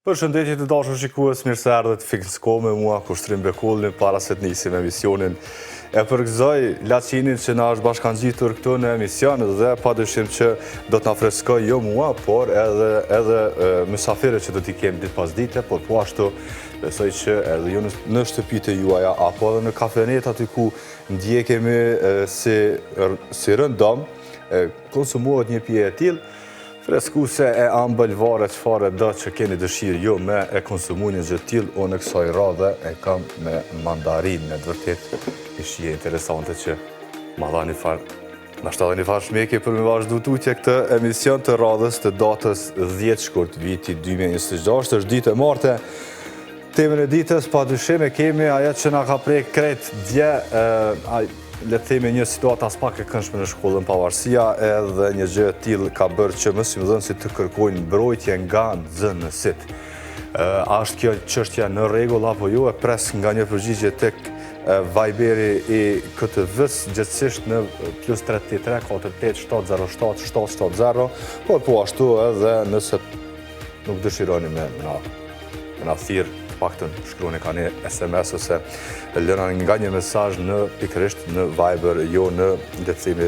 Përshëndetje të dashur shikues, mirë se erdhët Fiksko me mua Kushtrim Bekullin para se të nisim emisionin. E përgëzoj Lacinin që na është bashkangjitur këtu në emision dhe padyshim që do të na freskoj jo mua, por edhe mysafirët që do t'i kemi ditë pas dite, por po ashtu besoj që edhe ju në shtëpitë juaja apo edhe në kafenet aty ku ndjekemi si rëndom, konsumohet një pije e tillë. Freskuse e ambël varet çfarë do që keni dëshirë ju me e konsumu një gjë tillë, unë kësaj radhe e kam me mandarinë, në të vërtet ishje interesante që ma dha një farë shmeke për me vazhdu tutje këtë emision të radhës të datës 10 shkurt viti 2026, është ditë e martë. Temën e ditës padyshim e kemi ajo që na ka prek krejt dje, le të themi një situatë as pak e këndshme në shkollën Pavarësia, edhe një gjë e tillë ka bërë që mësimdhënësit të kërkojnë mbrojtje nga nxënësit. A është kjo çështja në rregull apo jo? E pres nga një përgjigje tek Viberi i KTV-s, gjithsesi në +33 48 707 770, por po ashtu edhe nëse nuk dëshironi me na thirr, paktën shkruani ka një SMS ose lëna nga një mesazh në pikërisht në Viber, jo në le të themi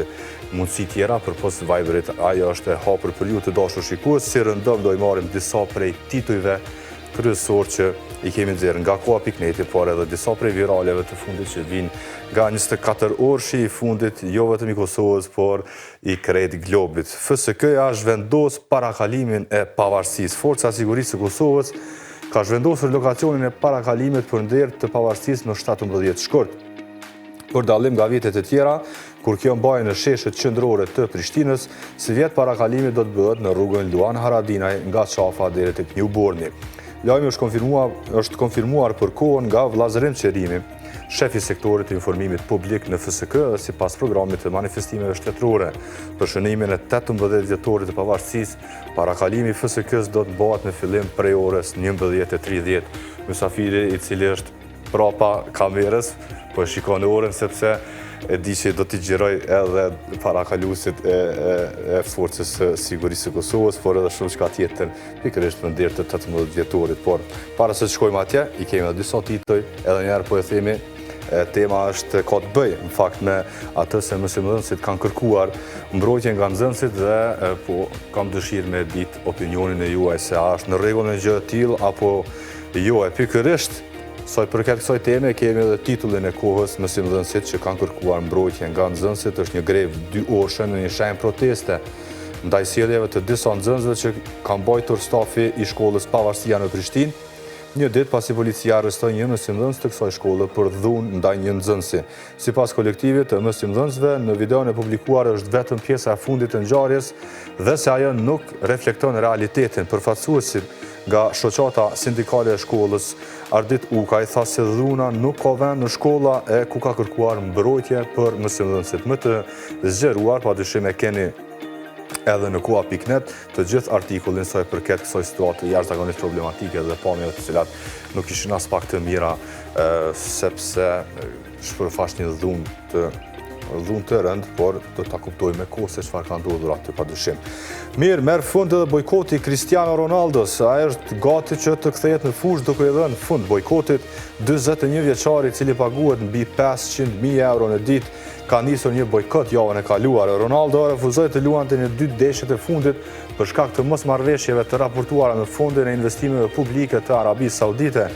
mundësi tjera përpos Viberit. Ajo është e hapur për ju të dashur shikues. Si rëndom do i marrim disa prej titujve kryesor që i kemi nxjerrë nga koha.net, por edhe disa prej viraleve të fundit që vinë nga 24 orëshi i fundit, jo vetëm i Kosovës, por i krejt globit. FSK-ja zhvendos parakalimin e pavarësisë. Forca e Sigurisë së Kosovës ka zhvendosur lokacionin e parakalimit për nder të pavarësisë në 17 shkurt. Për dallim nga vitet e tjera, kur kjo mbahet në sheshet qendrore të Prishtinës, si vjet parakalimi do të bëhet në rrugën Luan Haradinaj nga Qafa deri tek Newborni. Lajmi është konfirmuar për kohën nga Vllazërim Qerimi, shefi sektorit të informimit publik në FSK, dhe sipas programit të manifestimeve shtetërore për shënimin e 18 vjetorit të pavarësisë, parakalimi i FSK-s do të bëhet në fillim prej orës 11:30. Mysafiri i cili është prapa kamerës, po e shikon orën sepse e di që do t'i gjiroj edhe parakaluesit e Forcës së Sigurisë së Kosovës, por edhe shumë çka tjetër pikërisht për nder të 18 vjetorit. Por para se të shkojmë atje, i kemi edhe disa tituj, edhe njerë po e themi, tema është ka të bëjë në fakt me atë se mësimdhënësit kanë kërkuar mbrojtje nga nxënësit dhe po kam dëshirë me ditë opinionin e juaj se a është në rregull në gjë të tillë apo jo. E pikërisht sa i përket kësaj teme kemi edhe titullin e kohës, mësimdhënësit që kanë kërkuar mbrojtje nga nxënësit, është një grevë 2 orëshe në një shenjë proteste ndaj sjelljeve të disa nxënësve që kanë mbajtur stafi i shkollës Pavarësia në Prishtinë, një ditë pasi policia arrestoi një mësimdhënës të kësaj shkolle për dhunë ndaj një nxënësi. Sipas kolektivit të mësimdhënësve, në videon e publikuar është vetëm pjesa e fundit e ngjarjes dhe se ajo nuk reflekton realitetin. Përfaqësuesi nga shoqata sindikale e shkollës, Ardit Ukaj, tha se dhuna nuk ka vend në shkolla e ku ka kërkuar mbrojtje për mësimdhënësit. Më të zgjeruar, padyshim e keni edhe në koha.net të gjithë artikullin sa i përket kësaj situate jashtëzakonisht problematike dhe pamjeve të cilat nuk ishin as pak të mira, sepse shpërfaq një dhunë të rëndë, por do ta kuptojmë me kohë se çfarë ka ndodhur aty padyshim. Mirë, merr fund edhe bojkoti Cristiano Ronaldos. Ai është gati që të kthehet në fushë duke i dhënë fund bojkotit. 41 vjeçari i cili paguhet mbi 500.000 euro në ditë ka nisur një bojkot javën e kaluar. Ronaldo refuzoi të luante në 2 ndeshjet e fundit për shkak të mosmarrëveshjeve të raportuara në fondin e investimeve publike të Arabisë Saudite.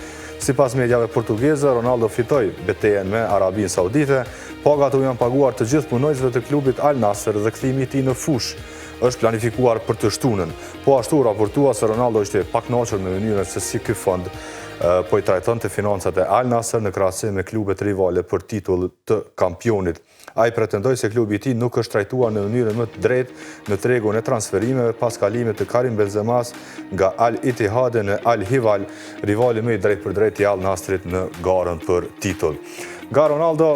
Sipas mediave portugeze, Ronaldo fitoi betejën me Arabinë Saudite. Pagat u janë paguar të gjithë punojësve të klubit Al Nassr dhe kthimi i tij në fushë është planifikuar për të shtunën. Po ashtu raportua se Ronaldo ishte pakënaqur me mënyrën se si ky fond po i trajton të financat e Al Nassr në krahasim me klubet rivale për titull të kampionit. Ai pretendoi se klubi i tij nuk është trajtuar në mënyrën më të drejtë në tregun e transferimeve pas kalimit të Karim Benzemas nga Al Ittihad në Al Hilal, rivali më i drejtë për drejtë i Al Nassrit në garën për titull. Nga Ronaldo,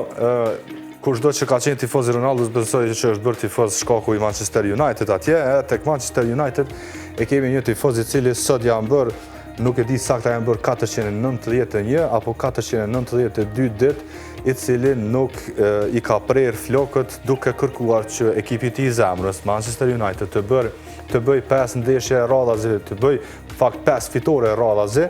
kushdo që ka qenë tifoz i Ronaldos besoj që është bërë tifoz shkaku i Manchester United atje, tek Manchester United e kemi një tifoz i cili sot janë bërë, nuk e di sakta janë bërë 491 apo 492 ditë, i cili nuk i ka prerë flokët duke kërkuar që ekipi i tij i zemrës, Manchester United, të bëj 5 ndeshje radhazi, të bëj fakt 5 fitore radhazi.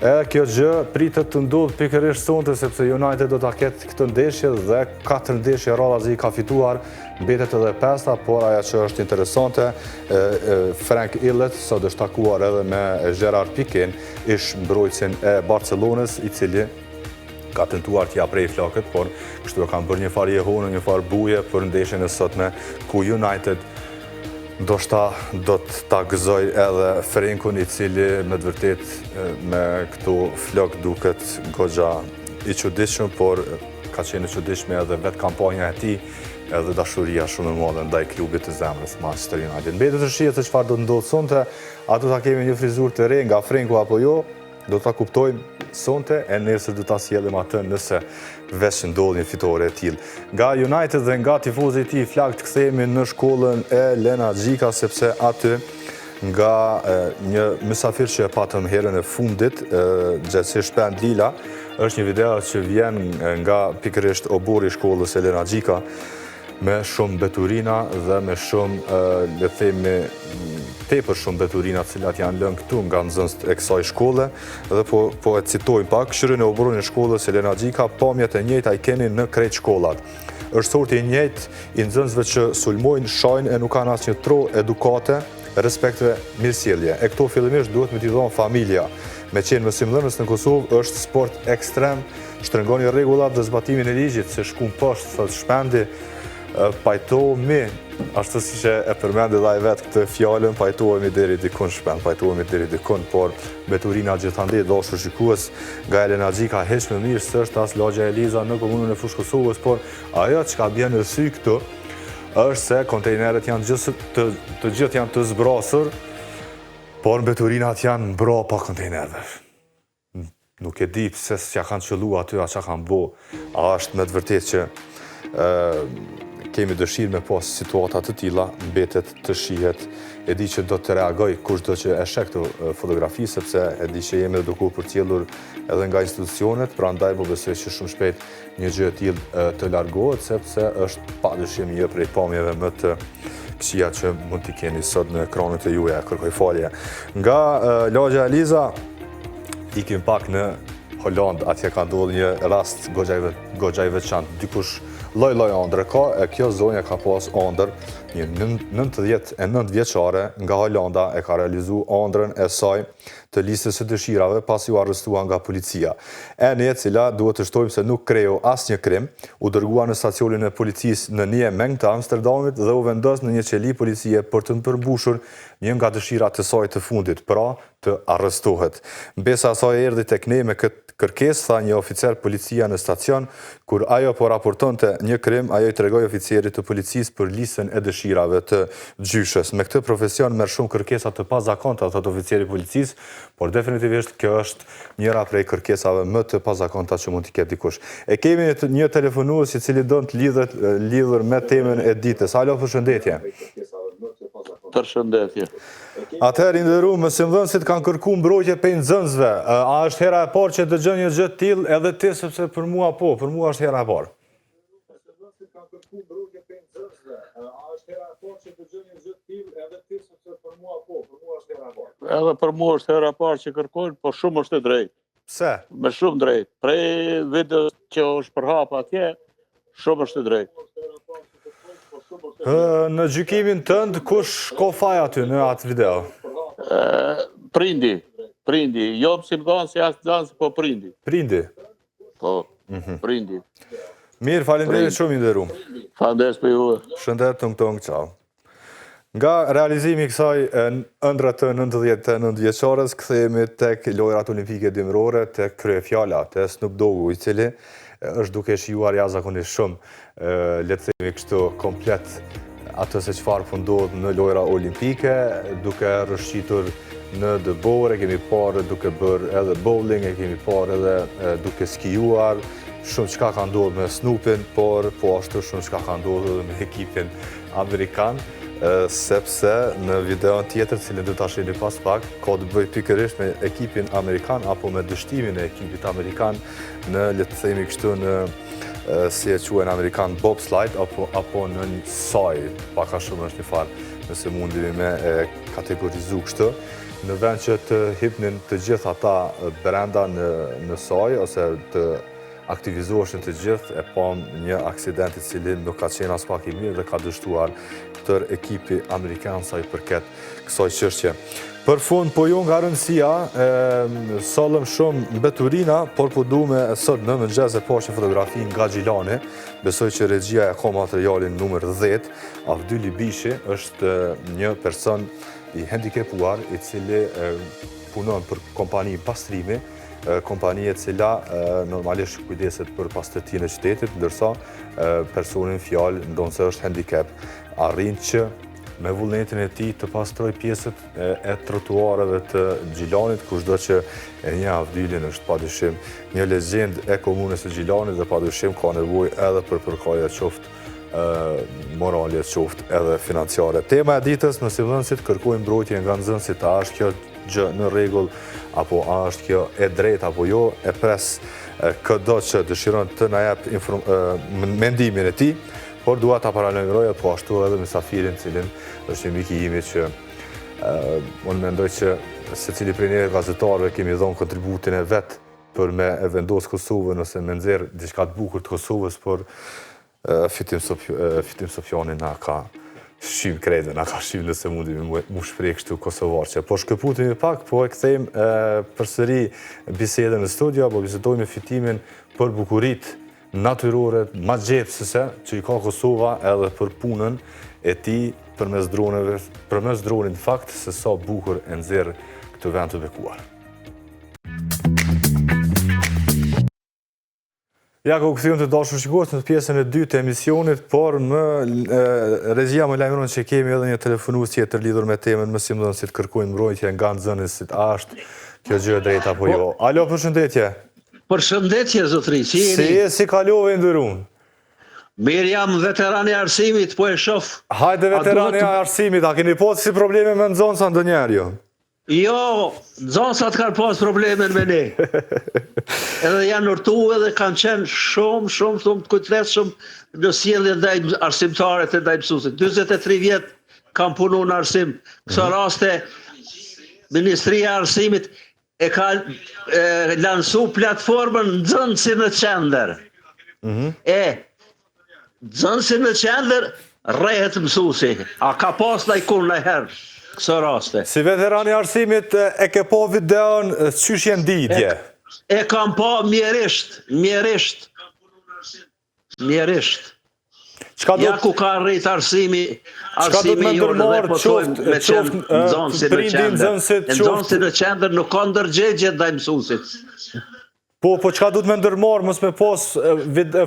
Kjo gjë pritet të ndodhë pikërisht sonte sepse United do ta ketë këtë ndeshje dhe 4 ndeshje radhazi i ka fituar, mbetet edhe 5-ta, por ajo që është interesante, Frank Illet sot është takuar edhe me Gerard Piquén, ish mbrojtësin e Barcelonës, i cili ka tentuar t'ia prej flokët, por kështu e kanë bërë një farë jehone, një farë buje për ndeshjen e sotme ku United ndoshta do ta gëzoj edhe Frenkun, i cili me të vërtet me këto flok duket goxha i çuditshëm, por ka qenë e çuditshme edhe vetë kampanja e tij, edhe dashuria shumë e madhe ndaj klubit të zemrës Manchester United. Mbetet të shihet se çfarë do të ndodhë sonte, a do ta kemi një frizurë të re nga Frenku apo jo, do ta kuptojmë sonte, e nesër do ta sjellim atë nëse veç ndodh një fitore e tillë. Nga United dhe nga tifozët e tij flakt kthehemi në shkollën e Lena Xhika, sepse aty nga një mysafir që e patëm herën e fundit, Xhelsi Shpend Lila, është një video që vjen nga pikërisht obori i shkollës e Lena Xhika, me shumë beturina dhe me shumë, le të themi, tepër shumë beturina cilat janë lënë këtu nga nxënësit e kësaj shkolle, dhe po e citojmë pak, këshilin e oborin e shkollës Elena Xhika, pamjet e njëjta i keni në krejt shkollat. Është sorti i njëjtë i nxënësve që sulmojnë, shajnë e nuk kanë asnjë tro edukate, respektive mirësjellje. E këto fillimisht duhet me t'i dhonë familja. Me qenë mësimdhënës në Kosovë është sport ekstrem, shtrëngoni rregullat dhe zbatimin e ligjit, se shkum poshtë, thot Shpendi, pajtohemi, ashtu si që e përmendi dhe i vetë këtë fjallën, pajtohemi deri dikun Shpend, pajtohemi deri dikun, por beturina gjithandej dashur shikues nga Elena Xhika heq më mirë së është as lagja Eliza në komunën e Fushë Kosovës, por ajo që ka bjen në sy këtu është se kontejneret janë të gjithë janë të zbrasur, por beturinat janë mbra pa kontejnerve. Nuk e di pse s'ja kanë qëllu aty, a që kanë bo, a është me të vërtet që kemi dëshirë me pas situatat të tilla, mbetet të shihet. E di që do të reagoj kushdo që e sheh këto fotografi, sepse e di që jemi edukuar për t'jellur edhe nga institucionet, prandaj po besoj që shumë shpejt një gjë e tillë të largohet, sepse është padyshim një prej pamjeve më të këqija që mund t'i keni sot në ekranet e juaja, kërkoj falje. Nga lagja Eliza, ikim pak në Holland, atje ka ndodhur një rast goxha i veçantë. Dikush lloj ëndre ka, e kjo zonja ka pas ëndër, një 99 vjeçare nga Holanda e ka realizuar ëndrën e saj të listës së dëshirave pasi u arrestua nga policia. Eni e cila duhet të shtojmë se nuk kreu asnjë krim, u dërgua në stacionin e policisë në Nijmegen të Amsterdamit dhe u vendos në një qeli policie për të përmbushur një nga dëshirat e saj të fundit, pra të arrestohet. Mbesa asaj erdhi tek ne me këtë kërkesë, tha një oficer policia në stacion, kur ajo po raportonte një krim, ajo i tregoi oficerit të policisë për listën e dëshirave të gjyshës. Me këtë profesion merr shumë kërkesa të pazakonta, thot oficeri i policisë, por definitivisht kjo është njëra prej kërkesave më të pazakonta që mund t'i ketë dikush. E kemi një telefonues i cili do të lidhur me temën e ditës. Alo, përshëndetje. Përshëndetje. Atëherë, nderuar mësimdhënësit kanë kërkuar mbrojtje prej nxënësve. A është hera e parë që dëgjon një gjë të tillë, edhe ti, sepse për mua po, për mua është hera e parë. Mësimdhënësit kanë kërkuar mbrojtje prej nxënësve. A është hera e parë që dëgjon një gjë të tillë, edhe ti, sepse për mua po, për mua është hera e parë. Edhe për mua është hera e parë që kërkojnë, po shumë është e drejtë. Pse? Me shumë drejtë. Prej videos që është përhap atje, shumë është e drejtë. Në gjykimin tënd, kush ka faj aty në atë video? Prindi. Jo mësimdhënësi as nxënës, po prindi. Prindi? Po, prindi. Mirë, faleminderit shumë i nderuar. Falenderoj për ju. Shëndet, tong, ciao. Nga realizimi i kësaj ëndra të 99 vjeçares, kthehemi tek lojrat olimpike dimërore, tek kryefjala te Snoop Doggu, i cili është duke shijuar jashtëzakonisht shumë, le të themi kështu, komplet atë se çfarë po ndodh në lojra olimpike, duke rrëshqitur në dëbore, kemi parë duke bërë edhe bowling, e kemi parë edhe duke skijuar, shumë çka ka ndodhur me Snoopin, por po ashtu shumë çka ka ndodhur edhe me ekipin amerikan, sepse në videon tjetër, cilin do ta shihni pas pak, ka të bëjë pikërisht me ekipin amerikan apo me dështimin e ekipit amerikan në, le të themi kështu, në si e quhen amerikan bobslide apo në një saj, pak a shumë është një farë, nëse mundemi me kategorizu kështu, në vend që të hipnin të gjithë ata brenda në saj, ose të aktivizoheshin të gjithë, e pam një aksident i cili nuk ka qenë as pak i mirë dhe ka dështuar tër ekipi amerikan sa i përket kësaj çështje. Për fund, po jo nga rëndësia, sollëm shumë mbeturina, por po dume sot në mëngjes e pashë fotografi nga Gjilani, besoj që regjia e ka materialin numër 10, Avdyli Bishi është një person i handikepuar, i cili punon për kompani pastrimi, kompani e cila normalisht kujdeset për pastërtinë e qytetit, ndërsa personin fjalë ndonë se është handicap, arrin që me vullnetin e tij të pastroj pjesët e trotuareve të Gjilanit, kushdo që e një Avdylin është padyshim një legjend e komunës së Gjilanit dhe padyshim ka nevojë edhe për përkajë qoftë morale, qoftë edhe financiare. Tema e ditës, nëse nxënësit kërkojnë mbrojtje nga nxënësit, a është kjo gjë në rregull apo a është kjo e drejtë apo jo, e pres çdo që dëshiron të na jap mendimin e tij, por dua ta paralajmëroj po ashtu edhe mysafirin, cilin është një mik i imi që unë mendoj që secili prej ne gazetarëve kemi dhënë kontributin e vet për me e vendos Kosovën ose me nxjerr diçka të bukur të Kosovës, por Fitim Sofjani na ka shqim krede, na ka shqim nëse mundi mu shprej kështu kosovarqe. Po shkëputemi pak, po e kthejmë përsëri bisedën në studio, po bisedojmë me Fitimin për bukurit natyrore, ma gjepsëse që i ka Kosova edhe për punën e tij përmes dronit fakt se sa bukur e nxjerr këtë vend të bekuar. Ja, ku këthim të dashur shikues në pjesën e dytë të emisionit, por regjia më lajmëron që kemi edhe një telefonues tjetër lidhur me temën, më simdhënësit kërkojnë mbrojtje nga nxënësit, a është kjo gjë e drejtë apo jo. Alo, përshëndetje. Përshëndetje, zotri, si jeni? Si kalove ndërun? Mirë, jam veterani arsimit, po e shoh. Hajde veterani arsimit, a keni pas si probleme me nxënësa ndonjëherë jo? Jo, nxënësat kanë pas probleme me ne. Edhe janë urtu edhe kanë qenë shumë të kujtesshëm në sjellje ndaj arsimtarët e ndaj mësuesit. 43 vjet kam punu në arsim. Kësa raste, Ministria e Arsimit e ka lansu platformën Nxënësi në qendër. Nxënësi në qendër rrehet mësuesi. A ka pas ndajkur ndajherë kësa raste? Si veterani arsimit e ke po videon qysh jenë ditje? E kam pa mjerisht. Ja ku ka rrit arsimi jonë dhe potojmë me qenë nxënësi në qendër. Nxënësi në qendër nuk ka ndërgjegje ndaj mësuesit. Po çka duhet me ndërmarrë, mos me pas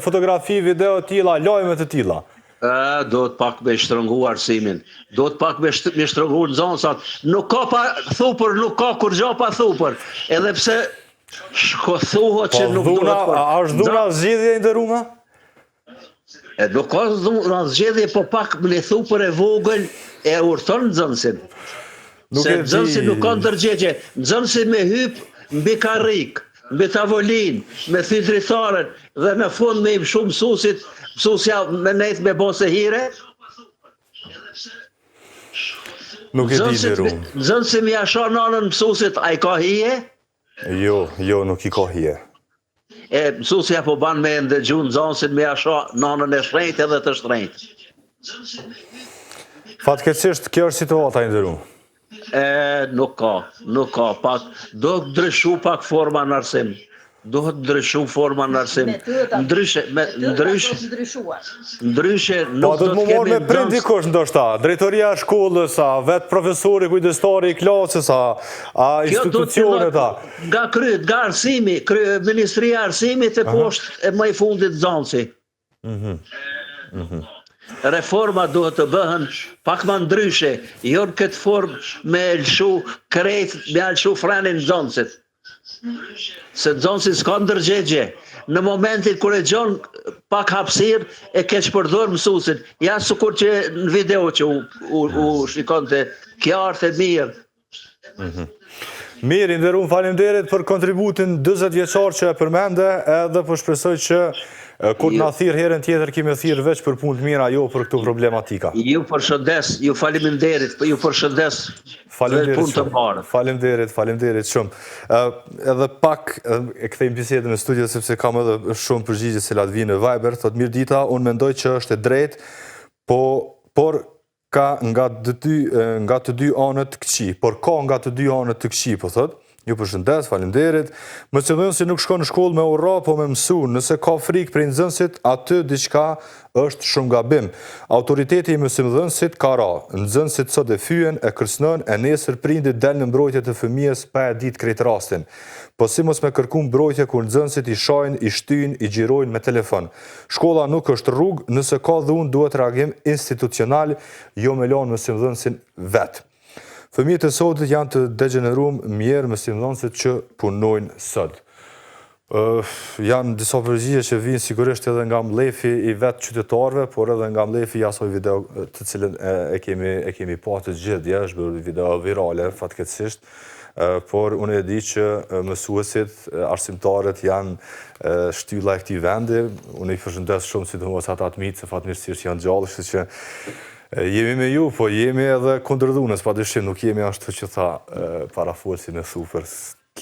fotografi, video tilla, lajme të tilla? Do të pak me shtrëngu arsimin, do të pak me shtrëngu nxënësat. Nuk ka pa thupër, nuk ka kur gjo pa thupër. Edhe pse thuhet që nuk duhet për... A është dhuna zgjedhje i ndërruma? Nuk ka dhuna zgjedhje, po pak me thupër e vogël e urton nxënësin. Se nxënësi nuk ka ndërgjegje. Nxënësi me hyp mbi karrik, mbi tavolin, me thyt dritaren dhe në fund me i shumë mësuesit, mësuesja me nejt me bose hire. Nuk e di ndërrum. Nxënësi me jasha nanën mësuesit, a i ka hije? Jo, nuk i ka hije. Mësuesja po ban me ndëgju nxënësin me jasha nanën e shtrenjtë edhe të shtrenjtë. Fatkeqësisht kjo është situata i ndërrum. Nuk ka, pak, do të ndryshu pak forma në arsim. Duhet ndryshu forma në arsim. Ndryshe Po, nuk do do të më të morë me kemi prind dikush ndoshta, drejtoria e shkollës, a vetë profesori, kujdestari I klasës, a institucionet, a. Nga kryet, nga arsimi, Ministria e Arsimit e poshtë e më I fundit Zonsi. Reforma duhet të bëhen pak më ndryshe, jo në këtë formë me lëshu krejt, me lëshu frenin Zonsit. Se Zonsi s'ka ndërgjegje. Në momentin kur e gjon pak hapësirë e keq përdor mësuesin. Ja sikur që në video që u shikonte, kjo është e mirë. Mirë, nderuar, faleminderit për kontributin 40 vjeçar që e përmende, edhe po shpresoj që kur na thirr herën tjetër kemi thirr veç për punë të mira, jo për këto problematika. Ju përshëndes, ju faleminderit, ju përshëndes. Faleminderit shumë. Edhe pak e kthejmë bisedën në studio sepse kam edhe shumë përgjigje që vinë në Viber. Thotë mirë dita, unë mendoj që është e drejtë, por ka nga të dy anët këqij, por ka nga të dy anët të këqij, po thotë. Ju përshëndes, faleminderit. Mësimdhënësi nuk shkon në shkollë me ura, po me mësu. Nëse ka frikë prej nxënësit, aty diçka është shumë gabim. Autoriteti I mësimdhënësit ka ra. Nxënësit sot e fyen, e kërcënon, e nesër prindit del në mbrojtje të fëmijës pa e ditë krejt rastin. Po si mos me kërku mbrojtje kur nxënësit I shajnë, I shtyjnë, I gjirojnë me telefon. Shkolla nuk është rrugë, nëse ka dhunë duhet reagim institucional, jo me lanë mësimdhënësin vetë. Fëmijët e sotit janë të degeneruar mjerë mësimdhënësit që punojnë sot. Janë disa përgjigje që vinë sigurisht edhe nga mlefi I vetë qytetarëve, por edhe nga mlefi I asoj video të cilën e kemi pa të gjithë, është bërë video virale, fatkeqësisht, por unë e di që mësuesit, arsimtarët janë shtylla e këtij vendi. Unë I përshëndes shumë sidomos ata të mitë, se fatmirësisht që janë gjallë, kështu që jemi me ju, po jemi edhe kundërdhunës, padyshim, nuk jemi ashtu që tha parafolsi në thupër,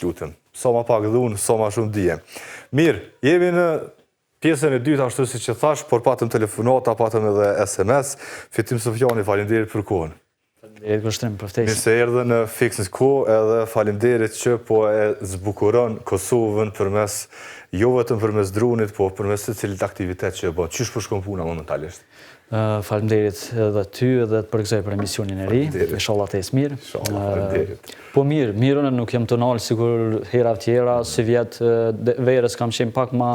lutem. Sa ma pak dhunë, sa ma shumë dije. Mirë, jemi në pjesën e dytë ashtu si që thash, por patëm telefonata, patëm edhe SMS. Fitim Sofjani, faleminderit për kohën. Faleminderit për shtrim, për ftesën. Mirë se erdhe në Fixing Ko, edhe faleminderit që po e zbukuron Kosovën përmes, jo vetëm përmes dronit, po përmes të cilit aktivitet që e bën. Qysh po shkon puna momentalisht? Faleminderit edhe ty edhe të përgëzoj për emisionin e ri. Inshallah të ecë mirë. Po mirën nuk jam të nalë sikur hera tjera, si vjetë verës kam qenë pak ma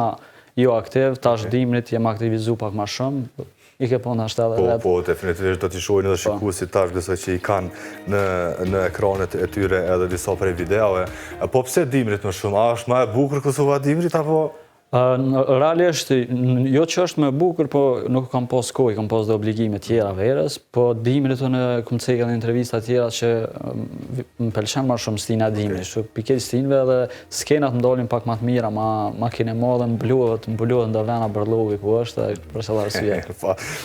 jo aktiv, tash dimrit jem aktivizu pak ma shumë. I ke pona ashtë edhe vetë. Po, definitivisht do t'i shojnë edhe shikuesit tash, besoj që I kanë në ekranet e tyre edhe disa prej videove. Po pse dimrit më shumë? A është ma e bukur Kosova dimrit, apo? Realisht, jo që është me bukur, po nuk kam pas kohë, kam pas dhe obligime tjera verës, po dimrit të në këmë cekë edhe intervista tjera që më pëlqen ma shumë stina dimrit, që piket stinve dhe skenat më dolin pak ma të mira, ma kine modhe mbluhet ndë vena bërlovi ku është, për se dhe arsye.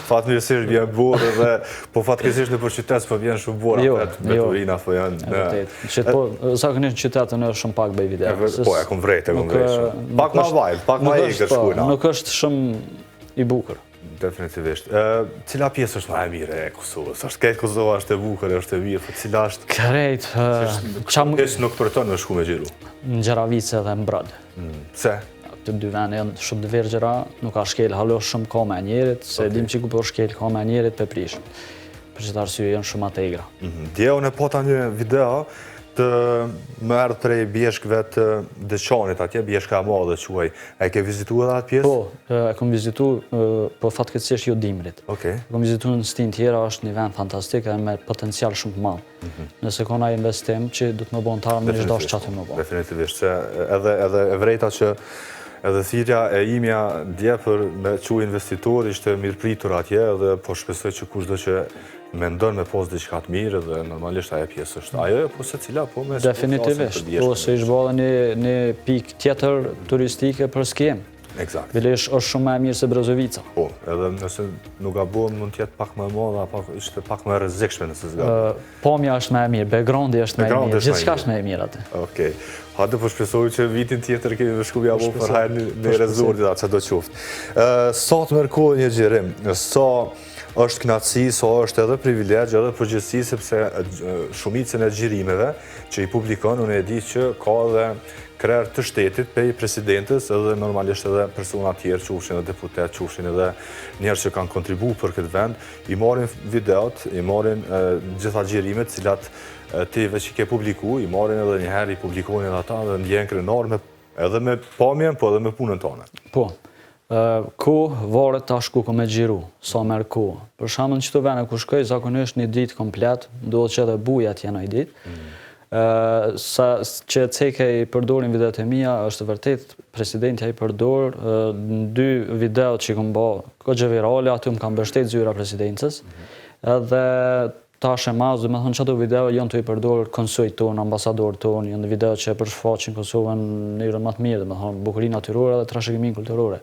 Fatmirësisht vjen borë dhe, po fatkeqësisht në për qytet po vjen shumë borë, me turina po janë. Zakonisht në qytetën është shumë pak bëj video. Po, e kom vrejt shumë. Pak ma vajlë. Nuk është shumë I bukur. Definitivist. Cila pjesë është ma e mire e Kosovës? Ashtë kejtë Kosova është e bukur, është e mirë, po cila është... Krejt... Kështë nuk përton me shku me gjiru? Në Gjeravice dhe në Brad. Pse? Të dy vene janë shumë të vergjera, nuk ka shkel halo shumë ka me njerit, se dim që ku për shkel ka me njerit për prishën. Për që të arsye janë shumë atë egra. Dje unë e pota një video të më erdhë prej bjeshkëve të Deçanit atje, bjeshka e madhe quaj. E ke vizitu edhe atë pjesë? Po, e kom vizitu, po fatkeqësisht jo dimrit. E kom vizitu në stinë tjera, është një vend fantastik dhe me potencial shumë të madh. Nëse ka ndonjë investim që do të më bëjnë tarë, më çdo çati më bën. Definitivisht, se edhe e vrejta që edhe thirrja e imja dje për me quaj investitor ishte mirëpritur atje dhe po shpresoj që kushdo që mendon me pos diçka të mirë dhe normalisht ajo pjesë është. Ajo po secila po me definitivisht. Po se ish bolla një pikë tjetër turistike për skiem. Eksakt. Bilesh është shumë më e mirë se Brezovica. Po, edhe nëse nuk gabon mund të jetë pak më e madhe apo ishte pak më e rrezikshme nëse zgabon. Pamja është më e mirë, backgroundi është më e mirë, gjithçka është më e mirë aty. Okej. Hajde po shpresoj që vitin tjetër kemi me shkuja apo për hajnë në rezortit atë çdo qoftë. Sa të merr kohë një xhirim, sa është knatësi, është edhe privilegj, edhe përgjithësi, sepse shumicën e xhirimeve që i publikon, unë e di që ka edhe krerë të shtetit pej presidentës edhe normalisht edhe persona tjerë, qofshin edhe deputet, qofshin edhe njerëz që kanë kontribu për këtë vend, i marrin videot, i marrin gjitha xhirimet, cilat ti veç i ke publiku, i marrin edhe njëherë, i publikojnë edhe ata dhe ndjen krenar edhe me pamjen, po edhe me punën tonë. Po, varet tash ku me xhiru, sa merr kohë. Për shembull në çdo vend ku shkoj, zakonisht një ditë komplet, ndodhet që edhe buja t'jen ai ditë. Sa që ceke i përdorin videot e mia, është vërtet presidenti i përdor dy video që i kam bë, goxha virale, aty më kanë mbështet zyra presidentës. Edhe tash e mas, do të thonë çdo video janë të i përdor konsulit ton, ambasador ton, janë video që përshfaqin Kosovën në mënyrë më të mirë, do të thonë bukurinë natyrore dhe trashëgiminë kulturore.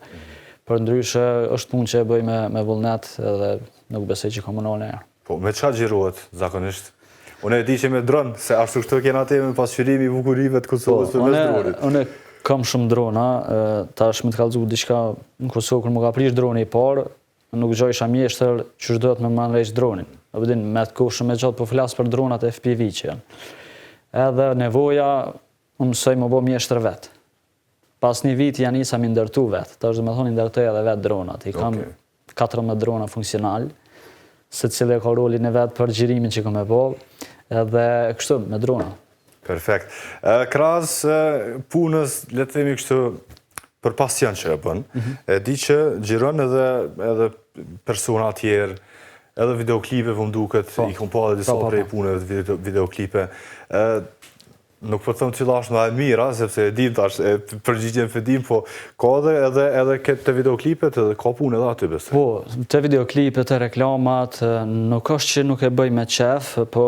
Për ndryshe është punë që e bëj me vullnet edhe nuk besoj që komunale. Po, me çfarë xhirohet zakonisht? Unë e di që me dron, se ashtu kështu kena teme pasqyrimi i bukurive të Kosovës për mes dronit. Unë kam shumë drona, tash më të kallëzu diçka në Kosovë kur më ka prish droni i parë, nuk gjojsha mjeshtër që do të më marrë veç dronin. Apo din me të kohë shumë e gjatë po flas për dronat FPV që janë. Edhe nevoja unë mësoj më bë mjeshtër vet. Pas një viti janë nisa më ndërtu vet. Tash do të thonë ndërtoj edhe vet dronat. I kam 14 drona funksional, secili ka rolin e vet për xhirimin që kam e bë, edhe kështu me drona. Perfekt. Krahas punës, le të themi kështu, për pasion që e bën, e di që xhiron edhe persona tjerë, edhe videoklipe vë duket, i kom pa edhe disa prej punëve të videoklipe. Nuk po thëmë cila është më e mira, sepse e dim tash, përgjigjen fedim, po ka edhe këtë videoklipet edhe ka punë edhe aty besoj. Po, të videoklipet, të reklamat, nuk është që nuk e bëj me qef, po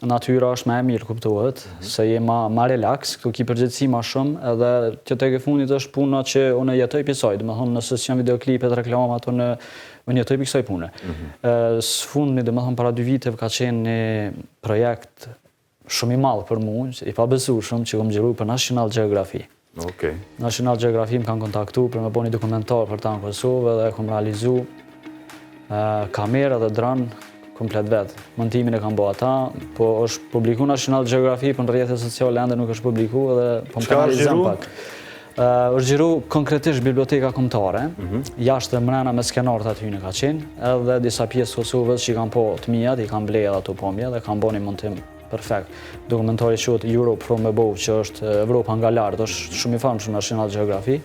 natyra është më e mirë, kuptohet, se je ma relax, këtu ki përgjithësi ma shumë, edhe që tek e fundit është puna që unë jetoj pisoj, dhe me thonë nëse s'janë videoklipet, reklamat, unë jetoj pisoj pune. Së fundmi, dhe me thonë para 2 viteve ka qenë një projekt shumë i madh për mua, i pabesueshëm që kam xhiruar për National Geography. Okej. National Geography më kanë kontaktuar për me bëni dokumentar për ta në Kosovë dhe kam realizu kamerë dhe dron komplet vet. Montimin e kam bërë ata, po është publikuar National Geography për në rrjetet sociale ende nuk është publikuar dhe po më kanalizon pak. Është xhiru konkretisht biblioteka kombëtare, jashtë mrena me skenarët aty në ka qenë, edhe disa pjesë Kosovës që i kanë po të mijat, i kanë blerë ato pomja dhe kanë bënë montim perfekt. Dokumentari quhet Europe from Above, që është Evropa nga lart, është shumë i famshëm National Geography.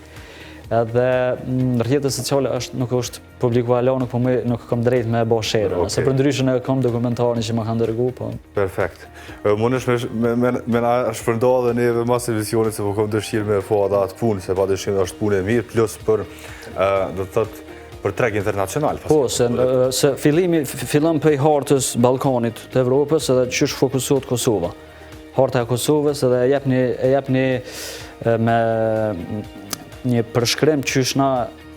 Edhe në rrjetet sociale nuk është publikuar alo, nuk kam drejt me bë share. Se për ndryshën e kam dokumentarin që më kanë dërguar, po. Perfekt. Mundesh me na shpërnda dhe neve mas emisionit se po kam dëshirë me po atë punë, se padyshim është punë e mirë, plus për do të thotë për treg internacional. Po, se fillon prej hartës Ballkanit të Evropës edhe çish fokusohet Kosova. Harta e Kosovës edhe e jep me një përshkrim qysh na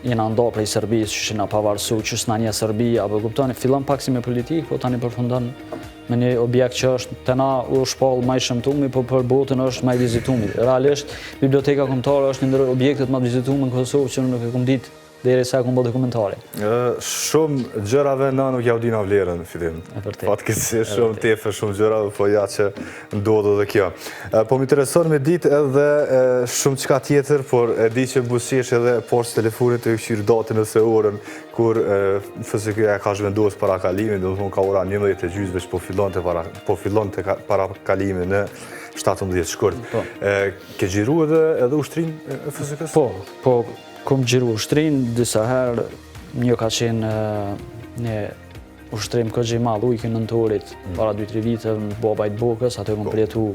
jena ndo prej Serbisë, qysh na pavarësu, qysh na një Serbi, apo kuptoni, fillon pak si me politikë, po tani përfundon me një objekt që është të na u shpall më i shëmtumi, po për botën është më i vizitumi. Realisht, biblioteka kombëtare është një ndër objektet më të vizituar në Kosovë që nuk e kam ditë derisa kom bërë dokumentari. Shumë gjërave na nuk ja u dina vlerën në fillim. Fatkeqësisht shumë tepër shumë gjërave, po ja që ndodh edhe kjo. Po më intereson me ditë edhe shumë çka tjetër, por e di që buzëqesh edhe poshtë telefonit të këshir datën ose orën kur FSK-ja ka zhvendosur parakalimin, do të thonë ka ora 11:30 që po fillonte parakalimin në 17 shkurt. Ke xhiru edhe ushtrinë e FSK-s? Po. Kom xhiru ushtrin, disa herë, një ka qenë një ushtrim këgjë i madh ujkën nëntorit, para 2-3 vite në Babajt Bokës, atë kom përjetu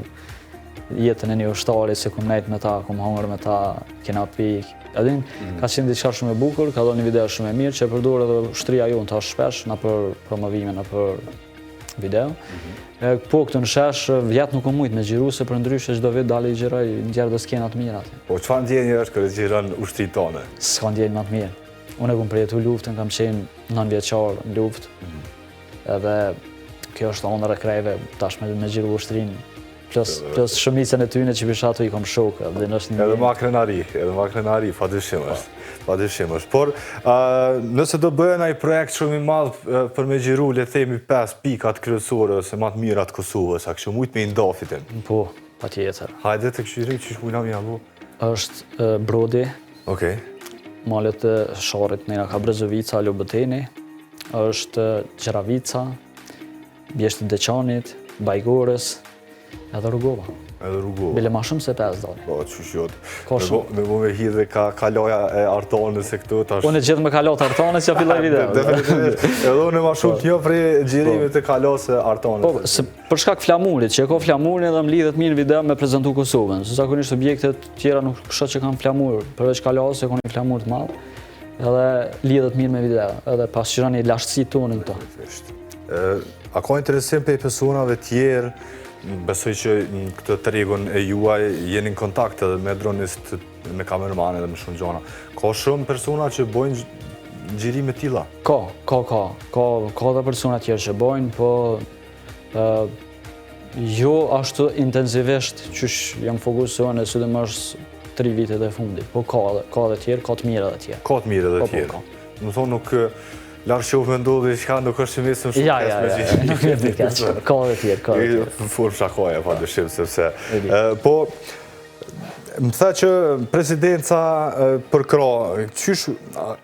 jetën e një ushtarit, se kom nejt me ta, kom hangër me ta, kena pik. Edhin, ka qenë diçka shumë e bukur, ka dhënë një video shumë e mirë, që e përdor edhe ushtria jonë tash shpesh, na për promovime, na për video. Po këtë në shesh, vjetë nuk o mujtë me gjiru, se për ndryshe çdo vit dali i gjiroj njerë dhe skenat mirë atë. Po çfarë ndjenjë është kërë gjiron ushtrit tonë? S'ka ndjenjë më të mirë. Unë e kom përjetu luftën, kam qenë 9 vjeçar në luftë. Edhe kjo është ëndër e krejve, tash me gjiru ushtrin, plus shumicën e tyne që bishatu i kom shokë. Edhe ma krenari, padyshim është. Por, nëse do bëhen ai projekt shumë i madh për me gjiru, le themi 5 pikat kryesore ose më të mirat Kosovës, a kështu mujt me i ndafitin? Po, patjetër. Hajde të këshyri që shkujna mi abu? Është Brodi, Okej. malet e Sharit nëjna ka Brezovica, Lubëteni, është Gjeravica, Bjeshtë Deçanit, Bajgorës, edhe Rrugova. Edhe Rrugova. Bile ma shumë se 5 dalë. Po, qysh jot. Ka shumë. Me bo me hidhe ka loja e artanës e këtu tash. Unë e gjithë me kalot artanës që filloj video. Definitivisht. Edhe unë ma shumë t'njo prej gjirimit të kalos e artanës. Po, se për shkak flamurit, që e ka flamurin edhe më lidhet mirë video me prezentu Kosovën. Se zakonisht objektet tjera nuk shoh që kanë flamur, përveç kalos e kanë flamur të madh. Edhe lidhet mirë me video, edhe pasqyroni lashtësi tonë këto. A ka interesim për personave tjerë, besoj që në këtë tregun e juaj jeni në kontakt edhe me dronist, me kamerman edhe me shumë gjona. Ka shumë persona që bojnë gjirime tilla? Ka dhe persona tjerë që bojnë, po jo ashtu intensivisht qysh jam fokusuar në sidomos 3 vitet e fundit, po ka dhe tjerë, ka të mirë edhe tjerë. Ka të mirë edhe Po, tjerë. ka. Më thonë nuk larë që u me ndodhë i shka nuk është që mesëm shumë Ja, nuk e di kaq. Ka dhe tjerë. Formë shakoja, pa dëshim, sepse. Po, më tha që presidenca përkra,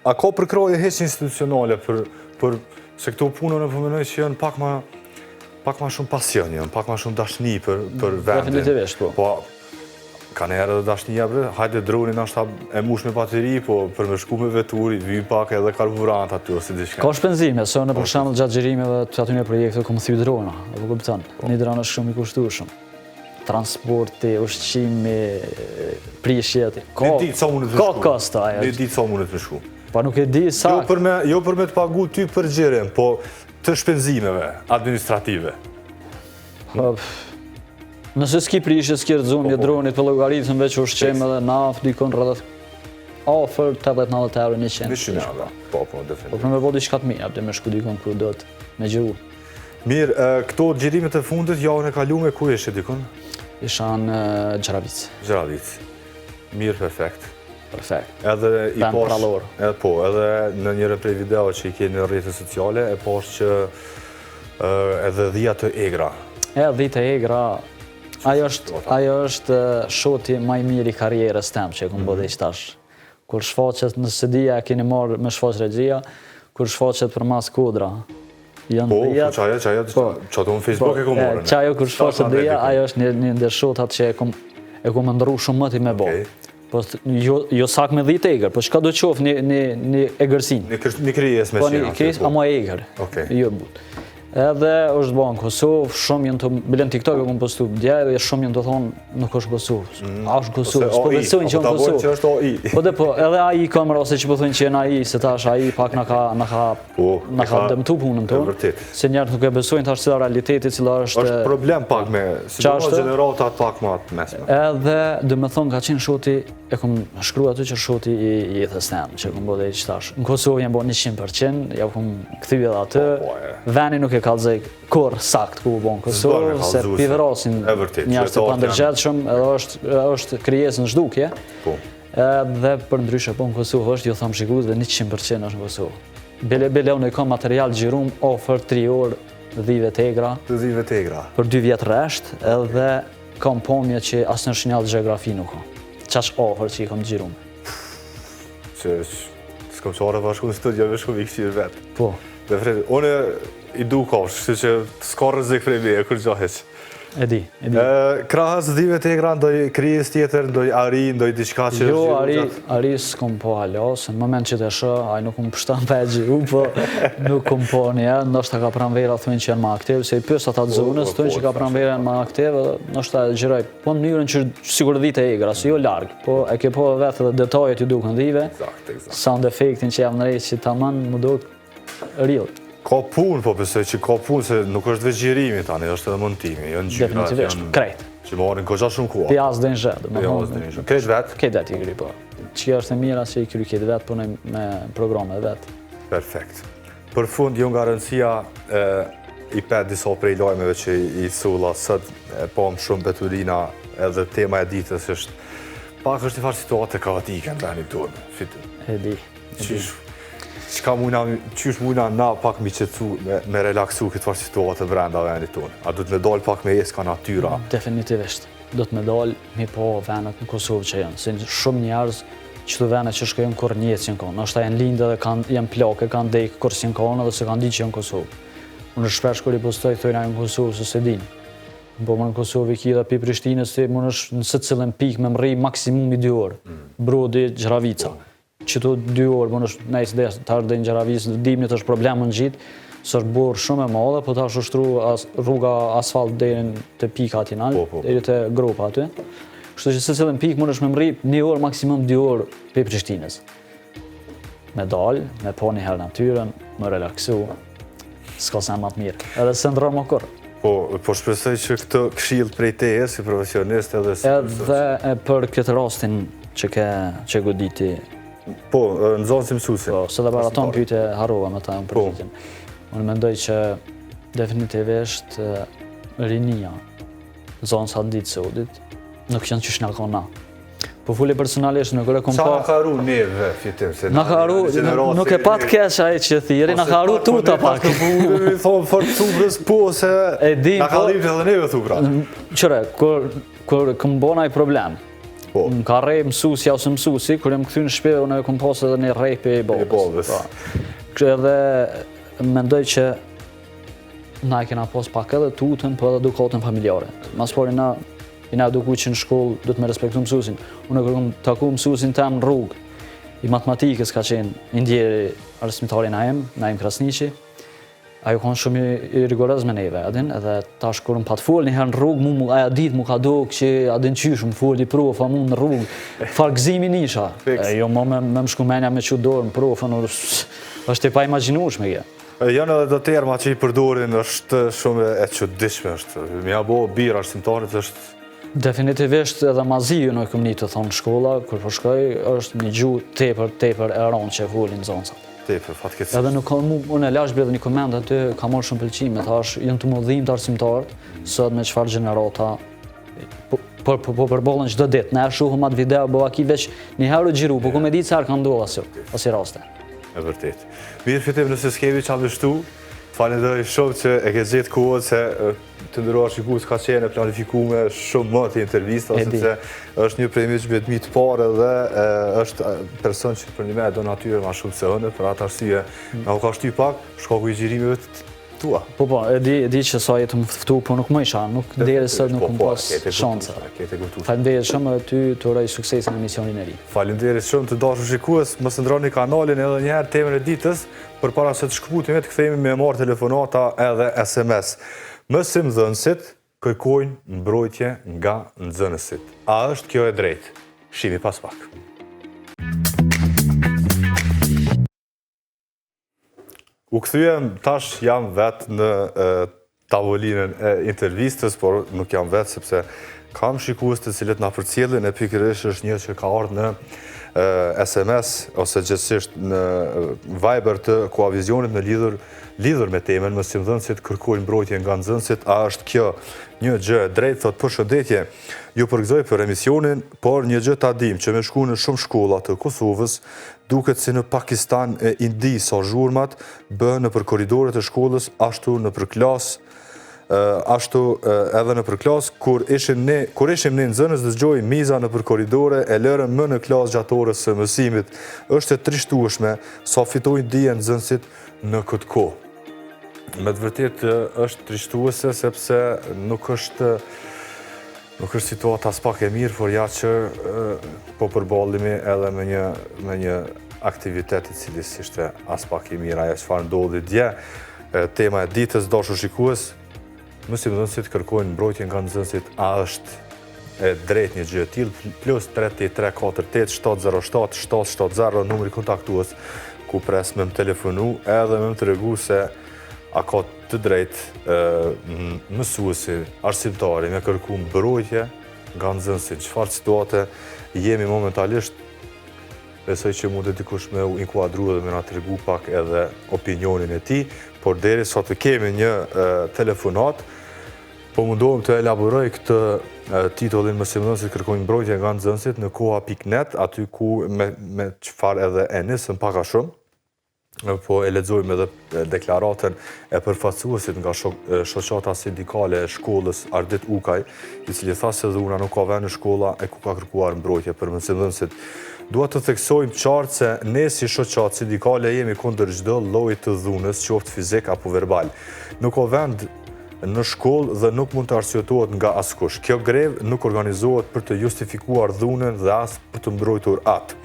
a ka përkraje heq institucionale për se këto punën e përmenoj që janë pak ma shumë pasion, janë pak ma shumë dashni për vendin. Definitivisht, po. Po, ka në herë dhe dashnia, hajde dronin ashta e mush me bateri, po për me shku me veturi, vy pak edhe karburant aty ose diçka. Ka shpenzime, se në për shembull gjatë xhirimeve të atyre projekte kom thy drona, apo kupton. Një dron është shumë i kushtueshëm. Transporti, ushqimi, prishjet. Në ditë sa mundet me Ka shku. kosta ajo. Në ditë sa mundet me shku. Po nuk e di sa. Jo për me të pagu ty për gjirim, po të shpenzimeve administrative. Nëse s'ki prishje, s'ki rëzumje dronit për logaritëm veç ushqim edhe naftë, dikon rrëdhët ofër 80-90 euro 100. 100 euro, po, Po definitivt. për me bo diçka të mirë, abde me shku dikon ku do të me gjiru. Mirë, këto gjirimet e fundit, javën e kalume, ku ishe dikon? Isha në Gjeravic. Gjeravic. Mirë, perfekt. Perfekt. Edhe i Vend posh... prallor. Po, edhe në njëre prej video që i ke në rrjetet sociale, e posh që edhe dhia të egra. Dhite egra, ajo është shoti maj mirë i karrierës tem që e kom bëdhe i qtash. Kur shfaqet në CD-ja e keni marrë me shfaq regjia, kur shfaqet për mas kodra. Po, qaja, që ato në Facebook e kom morën. Qajo kur shfaqet dhja, ajo është një ndër shotat që e kom ndëru shumë mëti me bo. Po jo sak me 10 egrë, po çka do qofë një egërsin. Një kryes me Po qenë. një kryes, ama egrë. Jo but. Edhe është bo në Kosovë, shumë jenë të... Bilen TikTok e kom postu dje, dhe shumë jenë të thonë nuk është Kosovë. A është Kosovë, s'po besojnë që në Kosovë. Po dhe po, edhe AI kamera ose që po thonë që jenë AI, se tash AI pak na ka dëmtu punën tonë. Se njerët nuk e besojnë tash cila realiteti, cila është... është problem pak me, si do generatat pak ma të mesme. Edhe, dhe me thonë, ka qenë shoti, e kom shkru aty që shoti i jetës tem, që kom bëdhe i qtash. Në Kosovë jenë bo 100%, ja kom këthy edhe aty, veni nuk e kalzej kur sakt ku u bon Kosovë, se piverasin njerës të pandërgjetshëm, edhe është krijesë në zhdukje, dhe për ndryshe po në Kosovë është, jo thamë shikut, dhe 100% është në Kosovë. Bele unë e kam material gjirum, ofër 3 orë, dhive tegra, për 2 vjetë resht, edhe kam pomje që asë në shinjallë geografi nuk ka. Qash ofër që i kam gjirum. Që s'kom qare bashku në studio, me shku i këshirë vetë. Po. Dhe Fredi, unë i du kafsh, që s'ka rëzik prej me, kur gjaheq. E di. Krahas dhive tegra, ndoj kryes tjetër, ndoj ari, ndoj diçka që... Jo, ari s'kom po alo, se në moment që të shë, aj nuk kom pështan për e gjiru, po nuk kom po një, nështë ka pranvera thunë që janë ma aktiv, se i pës ata të zonës, thunë që ka pranvera janë ma aktiv, nështë ta gjiraj, po në njërën që sigur dhite egra, se jo largë, po e ke po vetë dhe detajet ju duke në dhive, sound effectin që jam në rejtë që ta manë më duke real. Ka punë, po besoj që ka punë, se nuk është veç gjirimi tani, është edhe montimi, janë gjyrat, Definitivisht, krejt. që marrin koqa shumë koha. Pjas dhe në zhedë. Krejt vetë? Krejt vetë i kry, po. Që është e mira që i kry këtë vetë, punoj me programe vetë. Perfekt. Për fund, jo nga rëndësia, i pet disa prej lajmeve që i thulla sot, pam shumë betulina edhe tema e ditës është pak është një farë situate kaotike në vendin tonë. E di. Qysh mujna na pak mi qetësu, me relaksu këtë farë situate brenda vendit tonë? A du të me dalë pak me jesë ka natyra? Definitivt. Do të me dalë mi po vendet në Kosovë që janë. Se shumë njerëz qëto vendet që shkojnë kur njëtë që në konë. Nështë ta janë lindë dhe janë plake, kanë dejkë kur si në konë dhe se kanë di që janë Kosovë. Unë shpesh kur i postoj thojnë në Kosovë se se din. Po më në Kosovë i ki dhe pi Prishtinës se më është në së cilën pikë me mri maksimumi 2 orë. Brodi Gjeravica. Qëto 2 orë më është nejsë desë, të ardhe në Gjeravicë, dimnit është problem në gjitë, së është borë shumë e madhe, po ta është ushtru rruga asfalt dherin të pika ati nalë, dherin të gropa aty. Kështu që së cilën pikë më është me mri 1 orë, maksimum 2 orë pi Prishtinës. Me dalë, me po një herë natyren, me relaksu, s'ka sen ma të mirë, edhe se ndronë më kërë. Po shpresoj që këtë këshill prej teje si profesionist edhe si... Edhe për këtë rastin që goditi. Po, në zonë si mësusi. Po, se dhe për ato në pyte harova me ta në përgjithin. Unë mendoj që definitivisht rinia, zonë sa ditë Saudit, nuk janë që shna ka na. Po fulli personalisht nuk e kom pa... Qa na ka haru neve, fitim? Na ka haru, nuk e pat kesh ai që thiri, na ka haru tuta pak. Thonë fort thubrës po se na ka dhipë edhe neve thubra. Qëre, kur këm bona i problem, më ka rej mësusi ose mësusi, kur e më këthy në shpe, unë e kom pas edhe një rejpe i bolës. Edhe mendoj që na e kena pas pak edhe tutën, po edhe edukatën familjare. Mas pari na eduku që në shkollë do të me respektu mësusin. Unë e kërëm taku mësusin tem në rrugë i matematikës ka qenë indjeri arsimtari Naim Krasniqi. Ajo kanë shumë i rigorez me neve, adin, edhe tash kërëm pa të folë një herë në rrugë, aja ditë mu ka do që adin qysh më folë i profa mu në rrugë, fargëzimi nisha. Jo më me më shkumenja me që dorë në profën, është e pa imaginush me kje. Janë edhe do terma që i përdorin është shumë e çuditshme është. Mja bo birë arsimtarit është... Definitivist edhe maziju në këmë një të thonë shkolla, kur po shkoj, është një gjuhë tepër e ronë që e folin zonësat. Tepër, fatkeqësisht. Edhe nuk ka unë e lash bredhe një komend aty, ka marrë shumë pëlqime, thash, jënë të modhim të arsimtarët, sot me qëfar gjenerata, po përbollën çdo ditë, ne shohëm atë video, bo aki veç një herë u gjiru, po ku me ditë se ka ndodhur asi raste. E vërtet. Mirë fitim nëse s'kemi qa vështu, falenderoj shumë që e ke gjetë kohën se të ndëruar shikues ka qenë e planifikume shumë më të intervista, sepse është një prej miqve të parë dhe është person që për një me do natyre ma shumë se hënë, për atë arsye na u ka shty pak shkaku i gjirimeve tua. Po, e di që sa jetë më fëftu, po nuk më isha, nuk deri sot nuk më pas shansa. Faleminderit shumë dhe ty të uroj suksesin në emisionin e ri. Faleminderit shumë të dashur shikues, mos ndroni kanalin edhe njëherë temën e ditës, përpara se të shkëputemi të kthehemi me marrë telefonata edhe SMS. Mësimdhënësit kërkojnë mbrojtje nga nxënësit. A është kjo e drejtë? Shihemi pas pak. U kthyem, tash jam vetë në tavolinën e intervistës, por nuk jam vetë sepse kam shikues të cilët na përcjellin e pikërisht është një që ka ardhur në SMS ose gjithsesi në Viber të Koavizionit në lidhur me temën mësimdhënësit kërkojnë mbrojtje nga nxënësit. A është kjo një gjë e drejtë? Thot përshëndetje, ju përgëzoj për emisionin, por një gjë ta dim që me shku në shumë shkolla të Kosovës, duket si në Pakistan e Indi sa zhurmat bëhen nëpër korridoret e shkollës, ashtu nëpër klasë, ashtu edhe nëpër klasë, kur ishim ne nxënës dëgjoj miza nëpër korridore e lërëm më në klasë gjatë orës së mësimit. Është e trishtueshme sa fitojnë dije nxënësit në këtë kohë. Me të vërtet është trishtuese sepse nuk është situata as pak e mirë, por ja që po përballemi edhe me një aktivitet i cili ishte as pak i mirë. Ajo çfarë ndodhi dje, tema e ditës, dashur shikues, mësimdhënësit kërkojnë mbrojtje nga nxënësit. A është e drejtë një gjë e tillë? Plus 3348 707 770 numri kontaktues ku pres me më telefonu edhe me më tregu se a ka të drejtë mësuesi, arsimtari me kërku mbrojtje nga nxënësit. Çfarë situate jemi momentalisht besoj që mund të dikush me u inkuadru dhe me nga të regu pak edhe opinionin e ti, por deri sot të kemi një telefonat, po mundohem të elaboroj këtë titullin mësimdhënësit kërkojnë mbrojtje nga nxënësit në koha.net, aty ku me qëfar edhe e nisën paka shumë, po e lexojmë edhe deklaratën e përfaqësuesit nga shoqata sindikale e shkollës Ardit Ukaj, i cili tha se dhuna nuk ka vend në shkolla e ku ka kërkuar mbrojtje për mësimdhënësit. Dua të theksojmë qartë se ne si shoqatë sindikale jemi kundër çdo lloji të dhunës, qoftë fizik apo verbal. Nuk ka vend në shkollë dhe nuk mund të arsyetohet nga askush. Kjo grevë nuk organizohet për të justifikuar dhunën dhe as për të mbrojtur atë.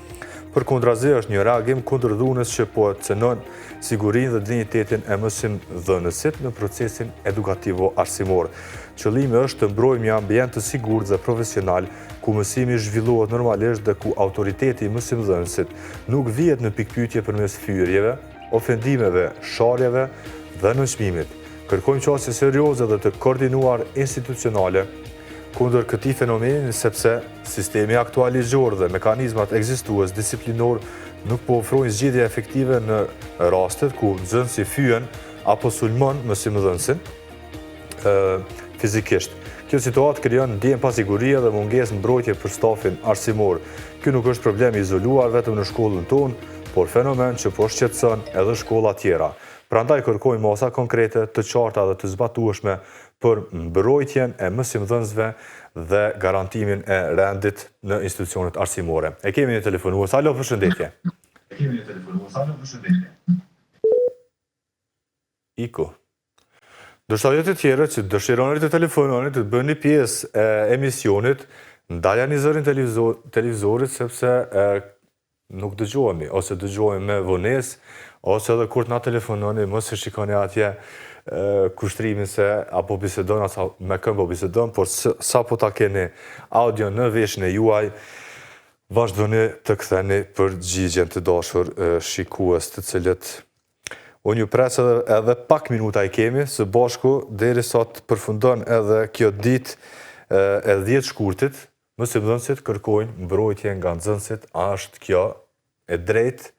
Përkundrazi është një reagim kundër dhunës që po cënon sigurinë dhe dinjitetin e mësimdhënësit në procesin edukativo-arsimor. Qëllimi është të mbrojmë një ambient të sigurt dhe profesional ku mësimi zhvillohet normalisht dhe ku autoriteti i mësimdhënësit nuk vihet në pikpyetje përmes fyrjeve, ofendimeve, sharjeve dhe nënçmimit. Kërkojmë qasje serioze dhe të koordinuar institucionale kundër këtij fenomeni sepse sistemi aktualizuar dhe mekanizmat ekzistues disiplinor nuk po ofrojnë zgjidhje efektive në rastet ku nxënësi fyen apo sulmon mësimdhënësin fizikisht. Kjo situatë krijon ndjenjë pasigurie dhe mungesë mbrojtje për stafin arsimor. Ky nuk është problem izoluar vetëm në shkollën tonë, por fenomen që po shqetëson edhe shkolla tjera. Prandaj kërkojmë masa konkrete, të qarta dhe të zbatueshme për mbrojtjen e mësimdhënësve dhe garantimin e rendit në institucionet arsimore. E kemi një telefonues. Alo, përshëndetje. Iko. Ndoshta jo të tjerë që dëshironi të telefononi të bëni pjesë e emisionit, ndalani zërin televizorit sepse nuk dëgjohemi, ose dëgjohemi me vonesë, ose edhe kur të na telefononi, mos e shikoni atje kushtrimin se apo bisedon, asa me këm po bisedon, por sa po ta keni audio në veshën e juaj, vazhdoni të ktheni përgjigjen të dashur shikues të cilët unë ju pres edhe pak minuta i kemi, së bashku deri sot përfundon edhe kjo ditë e 10 shkurtit, mësimdhënësit kërkojnë mbrojtje nga nxënësit, a është kjo e drejtë,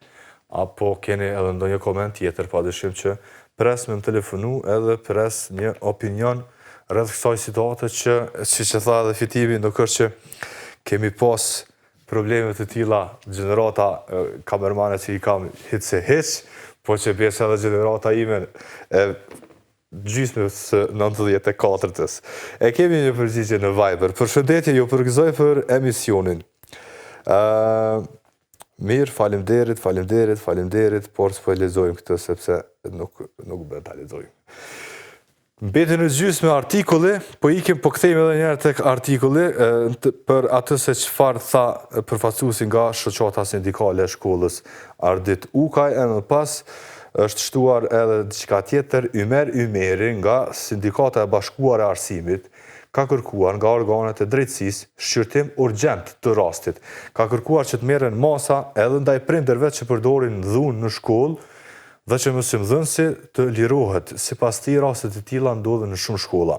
apo keni edhe ndonjë koment tjetër, padyshim që pres me më telefonu edhe pres një opinion rreth kësaj situate që, siç e tha edhe Fitimi, nuk është që kemi pas probleme të tilla gjenerata kamermane që i kam hiç se hiç, po që pjesë edhe gjenerata ime e gjysmës 94-ës. E kemi një përgjigje në Viber. Përshëndetje, ju përgëzoj për emisionin. Mirë, faleminderit, por s'po e lexojmë këtë sepse nuk bëhet ta lexojmë. Mbeti në gjysmë artikulli, po kthejmë edhe njëherë tek artikulli për atë se çfarë tha përfaqësuesi nga shoqata sindikale e shkollës Ardit Ukaj, e më pas është shtuar edhe diçka tjetër, Ymer Ymeri nga Sindikata e Bashkuar e Arsimit, ka kërkuar nga organet e drejtësisë shqyrtim urgjent të rastit. Ka kërkuar që të merren masa edhe ndaj prindërve që përdorin dhunë në shkollë dhe që mësimdhënësi të lirohet. Sipas tij, raste të tilla ndodhen në shumë shkolla.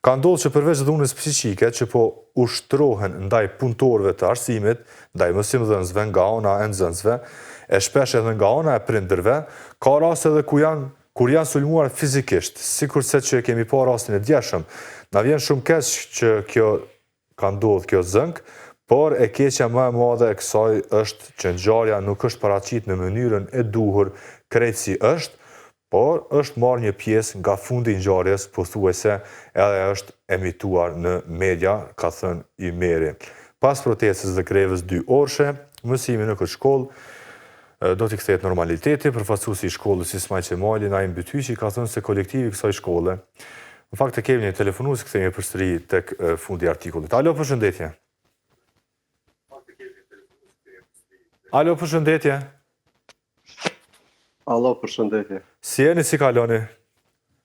Ka ndodhur që përveç dhunës psiqike që po ushtrohen ndaj punëtorëve të arsimit, ndaj mësimdhënësve nga ana e nxënësve, e shpesh edhe nga ana e prindërve, ka raste edhe kur janë sulmuar fizikisht, sikurse që kemi pa rastin e djeshëm. Na vjen shumë keq që kjo ka ndodhur kjo zënk, por e keqja më e madhe e kësaj është që ngjarja nuk është paraqitur në mënyrën e duhur krejt si është, por është marrë një pjesë nga fundi i ngjarjes, pothuajse edhe është emituar në media, ka thënë Ymeri. Pas protestës dhe grevës 2 orëshe, mësimi në këtë shkollë do t'i kthehet normaliteti. Përfaqësuesi i shkollës Ismail Qemali Naim Bytyqi ka thënë se kolektivi i kësaj shkolle, në fakt e kemi një telefonues, kthehemi përsëri tek fundi i artikullit. Alo, përshëndetje. Alo, përshëndetje. Alo, përshëndetje. Si jeni, si kaloni?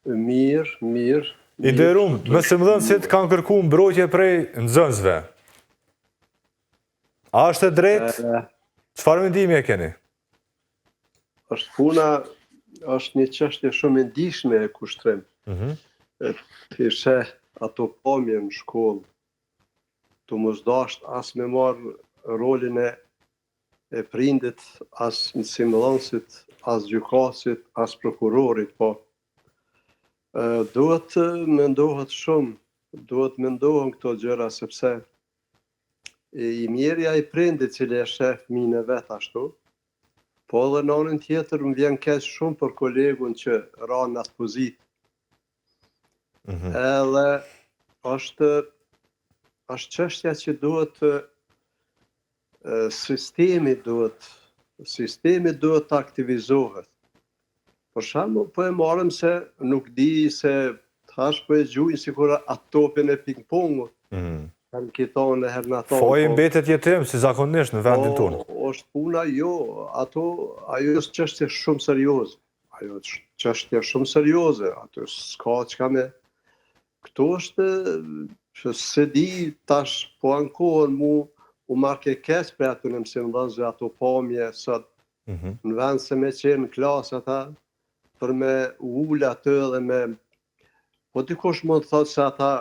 Mirë. I nderuar, mësimdhënësit kanë kërkuar mbrojtje prej nxënësve. A është e drejtë? Çfarë mendimi e keni? Është puna, është një çështje shumë e ndihshme e kushtrim. Të sheh ato pamje në shkollë, të mos dasht as me marrë rolin e e prindit, as mësimdhënësit, as gjykasit, as prokurorit, po duhet mendohet shumë, duhet mendohen këto gjëra sepse i mirja i prindit cili e shef fëmijën e vet ashtu, po edhe në anën tjetër më vjen keq shumë për kolegun që ra në atë pozitë. Edhe është çështja që duhet sistemi duhet të aktivizohet. Për shembull, po e marrëm se nuk di se tash po e gjujnë sikur atë topin e ping-pongut. Kanë kitonë herë në ato. Faji mbetet jetim si zakonisht në vendin tonë. Është puna jo, ajo është çështje shumë serioze. Ajo është çështje shumë serioze, ato s'ka çka me. Këto është që se di tash po ankohen u marrë keq për ato në mësimdhënësve ato pamje sot në vend se me qenë në klasë ata për me ul atë dhe me po dikush mund të thotë se ata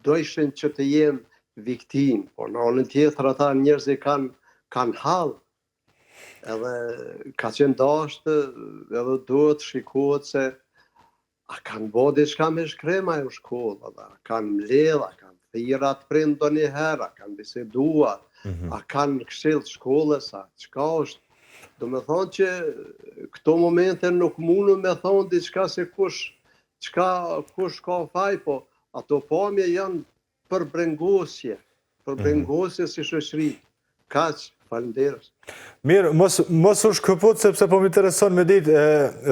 dojshin që të jenë viktim, por në anën tjetër ata njerëz që kanë hall. Edhe ka qenë dashtë, edhe duhet shikohet se a kanë bërë diçka me shkrema e shkollë, a kanë mbledh, a kanë thirrë atë prind ndonjëherë, a kanë biseduar, a kanë këshill të shkollës, a çka është. Do me thonë që këto momente nuk mundu me thonë diçka se kush ka faj, po ato pamje janë për brengosje si shoqëri. Kaq, faleminderit. Mirë, mos u shkëput sepse po më intereson me ditë,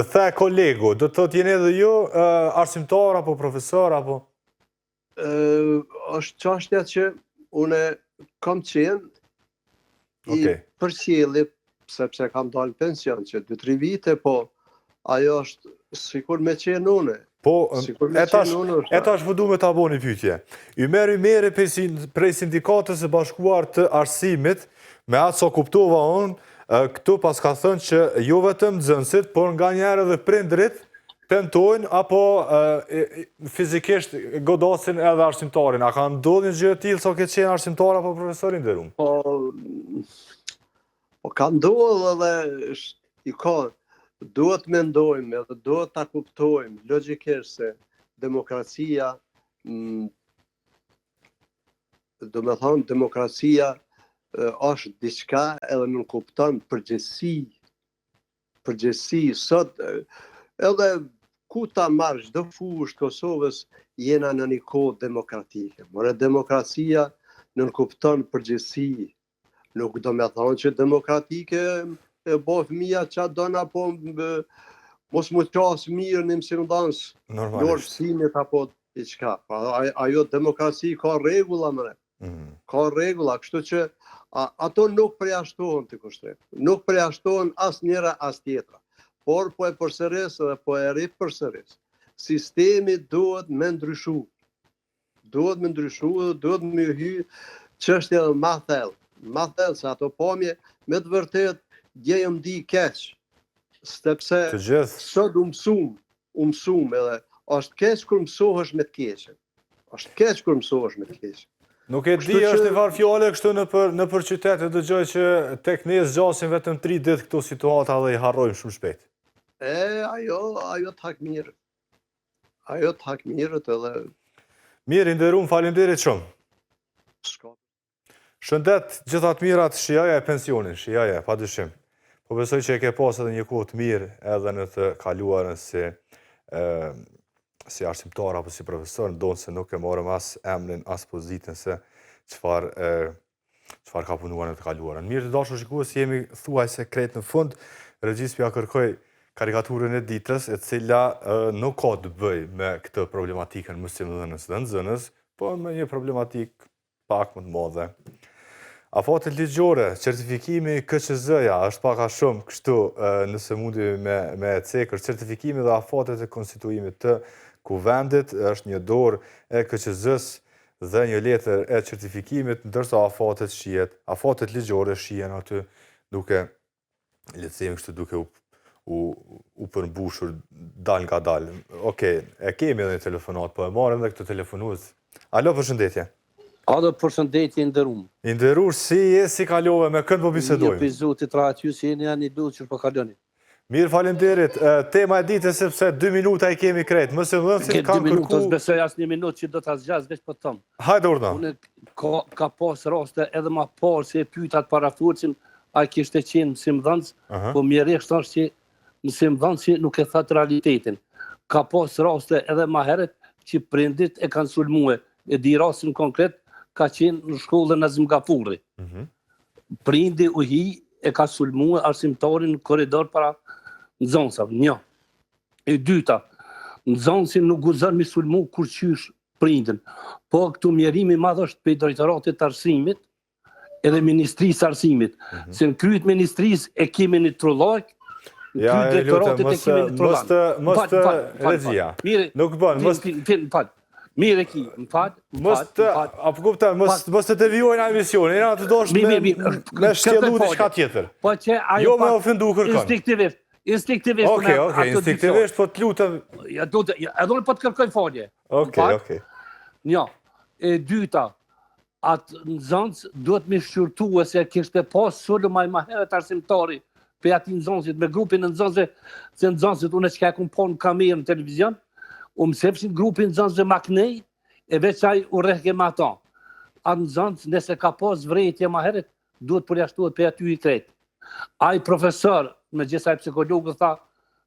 the kolegu, do të thotë jeni edhe ju arsimtar apo profesor apo? Është çështja që unë kam qenë i përcjelli sepse kam dalë pension që 2-3 vite, po ajo është sikur me qenë une. Po, e tash vëdu me ta bo një pyetje. Ju merri prej sindikatës së bashkuar të arsimit, me atë sa kuptova unë, këtu pas ka thënë që jo vetëm nxënësit, por nga njerë edhe prindrit tentojnë apo fizikisht godasin edhe arsimtarin. A ka ndodhur një gjë e tillë sa ke qenë arsimtar apo profesorin nderuar? Po ka ndodhur edhe i ka. Duhet mendojmë edhe duhet ta kuptojmë logjikisht se demokracia, do me thonë demokracia është diçka edhe nuk kupton përgjegjësi sot edhe ku ta marrë çdo fushë të Kosovës jena në një kohë demokratike. More demokracia nuk kupton përgjegjësi. Nuk do me thonë që demokratike e bo fëmija që donë apo mos mu qasë mirë në mësimdhënës në orësimit apo diçka. Ajo demokraci ka regula mëre. Ka regula, kështu që ato nuk përjashtohen të kushtrim. Nuk përjashtohen as njëra as tjetra. Por po e përsëris dhe po e ripërsëris. Sistemi duhet me ndryshu. Duhet me ndryshu dhe duhet me hy çështja edhe ma thellë. Ma thellë se ato pamje me të vërtet dje jëm di keq, sepse sot u mësum edhe, është keq kur mësohesh me të keqen. Është keq kur mësohesh me të keqen. Nuk e di, është e varë fjale kështu në për qytetë, dëgjoj që tek ne zgjasin vetëm 3 ditë këto situata dhe i harrojmë shumë shpejt. Ajo të hak mirët. Ajo të hak mirët edhe... Mirë, nderuar, faleminderit shumë. Shëndet, gjithat mirat, shijaja e pensionin, shijaja, pa dyshim. Po besoj që e ke pas edhe një kohë të mirë edhe në të kaluarën si arsimtar apo si profesor, ndonë se nuk e morëm as emrin, as pozitën se çfarë ka punuar në të kaluarën. Mirë të dashur shikues, jemi thuaj se krejt në fund, regjisë pja kërkoj karikaturën e ditës, e cila nuk ka të bëj me këtë problematikën mësimdhënës dhe nxënës, po me një problematik pak më të madhe. Afatet ligjore, certifikimi KQZ-ja është pak a shumë kështu nëse mundi me cekër, certifikimi dhe afatet e konstituimit të kuvendit është një dorë e KQZ-s dhe një letër e certifikimit, ndërsa afatet ligjore shihen aty duke, le të themi kështu, duke u përmbushur dal nga dal. Okej, e kemi edhe një telefonat, po e marrëm dhe këtë telefonues. Alo, përshëndetje. Ado përshëndetje nderuar. I nderuar, si je, si kalove, me kënd po Një bisedojmë? epizotit rahat si jeni janë i duhet që po kaloni. Mirë, faleminderit. Tema e ditës sepse 2 minuta i kemi krejt. Mëse vënë se Këtë 2 kam minuta, kërku. besoj as 1 minutë që do ta zgjas veç po them. Hajde urna. Unë ka pas raste edhe më parë se e pyeta para furçin, ai kishte qenë mësimdhënës, po mjerisht thashë që mësimdhënësi nuk e thatë realitetin. Ka pas raste edhe më herët që prindit e kanë sulmuar. E di rastin konkret ka qenë në shkollën Nazim Gafurri. Prindi u hi e ka sulmuar arsimtarin në korridor para nxënësave. Një. E dyta, nxënësi nuk guxon mi sulmu kur qysh prindin. Po këtu mjerimi madh është pe drejtoratit të arsimit edhe Ministrisë Arsimit. Se në kryet Ministrisë e kemi një trullak, në Ja, kryet e lutem, drejtoratit e kemi një trullak. mos të regjia. Nuk bën, mos Mire ki, më fal. apo kupton, mos të devijojnë emisionin, jena të dosh me shtjellu diçka tjetër. Po që ajo Jo me ofendu kërkon. Instinktivisht. Okej, instinktivisht po të lutem. Ja do të, edhe unë po të kërkoj falje. Okej. Një. E dyta, atë nxënës duhet me shqyrtua se kishte pas sulm ai më herët arsimtari pe ati nxënësit me grupin e nxënësve, se nxënësit unë që ka kum po në kamerë në televizion, u mësepshin grupin nxënësve maknej, e veç ai u rrehke me ata. Atë nxënës nëse ka pas vrejtje më herët, duhet përjashtuat pe aty i krejt. Ai profesor, me gjithsej psikologët tha,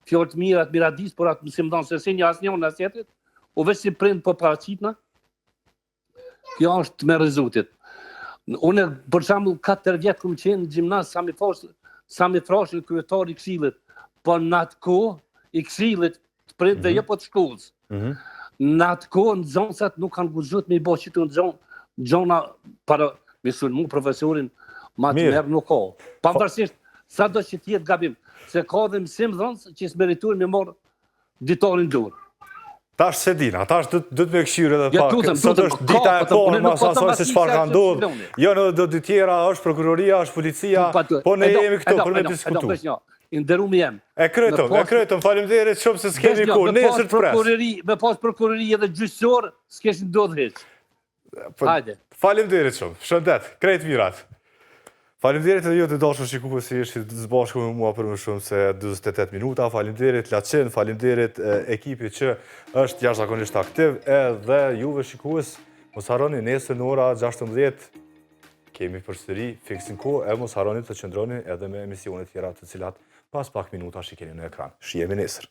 fjallë të mira, të miradis, por atë mësimdhënës se si një asnjë në asjetrit, u veç si prind po paraqitna, kjo është me rrezutit. Unë, për shembull, 4 vjet kum qenë në gjimnaz, sa mi thrashin kryetari i këshillit, po në atë kohë i këshillit të prindve jo po të shkollës. Në atë kohë nxënësat nuk kanë guxuar me i bë çito gjona para me sulmu profesorin ma të merë nuk ka. Pavarësisht sa do që t'jetë gabim, se ka dhe mësimdhënës që s'meritojnë me morë ditarin dur. Tash se dina, tash do të me këshirë edhe Ja, pak, sot është dita e parë, mas asaj se çfarë ka ndodhur. Jo në do dy tjera, është prokuroria, është policia, po ne jemi këtu për me diskutu. I nderumi jem. E kryetëm, faleminderit shumë se s'kemi kur, nesër të pres. Me pas prokurori edhe gjyqësor, s'keshin ndodhur hiç. Hajde. Faleminderit shumë, shëndet, krejt mirat. Faleminderit edhe ju të dashur shikues që ishit së bashku me mua për më shumë se 48 minuta. Faleminderit Laçin, faleminderit ekipit që është jashtëzakonisht aktiv, edhe juve shikues, mos harroni nesër në ora 16 kemi përsëri Fiksin Kohë, e mos harroni të qëndroni edhe me emisione tjera të cilat pas pak minuta shikeni në ekran. Shihemi nesër.